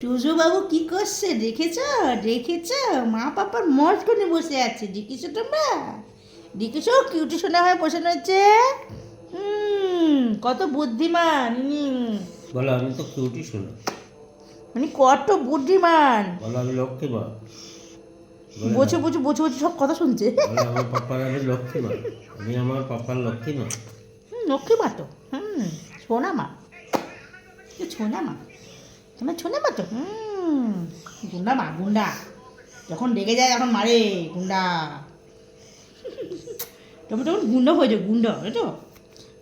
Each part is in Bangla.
টুজু বাবু কি করছে দেখেছ? মা পাপার মজ করে বসে আছে, দেখেছো তোমরা? দেখেছো কিউটি সোনা হয়ে বসে রয়েছে। কত বুদ্ধিমান। বলো আমি তো কিউটি শোনা। মানে কত বুদ্ধিমান। বলো আমি লক্ষ্মী মা। বসে বসে বসে বসে সব কথা শুনছে। বলো আমার পাপার আমি লক্ষ্মী মা। আমি আমার পাপার লক্ষ্মী মা। লক্ষ্মী মা তো। সোনা মা, সোনা মা, তোমার সোনা মা তো। গুন্ডা মা, গুন্ডা যখন রেগে যায় তখন মারে গুন্ডা। তুমি তখন গুন্ডা হয়ে যাও, গুন্ডা বুঝেছো?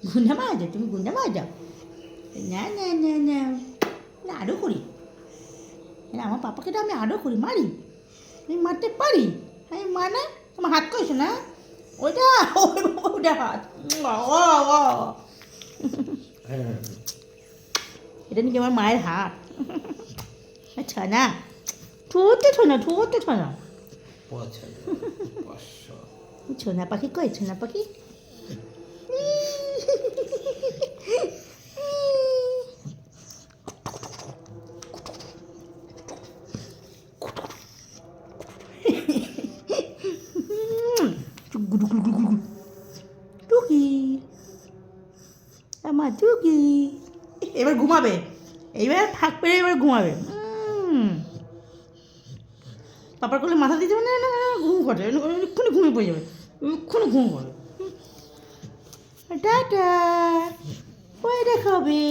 গুন্ডা মা যাও, তুমি গুন্ডা মা যাও। না না না না, আরও করি। আমার পাপাকে তো আমি আরও করি, মারি। আমি মারতে পারি। আমি মানে তোমার হাত কইছো না? ওইটা ওইটা হাত। এটা নাকি আমার মায়ের হাত। আচ্ছা না, ঠোঁটে ছোনা, ঠোঁটে ছোনা। ছোনা পাখি কই, ছোনা পাখি? টুকি, আমার টুকি। এবার ঘুমাবে, এইবার ফাঁক পেরে এবার ঘুমাবে। পাপার কোলে মাথা দিতে না না ঘুম করে, এক্ষুনি ঘুমিয়ে পড়ে যাবে, এক্ষুনি ঘুম করে। টাটা, পরে দেখাবে।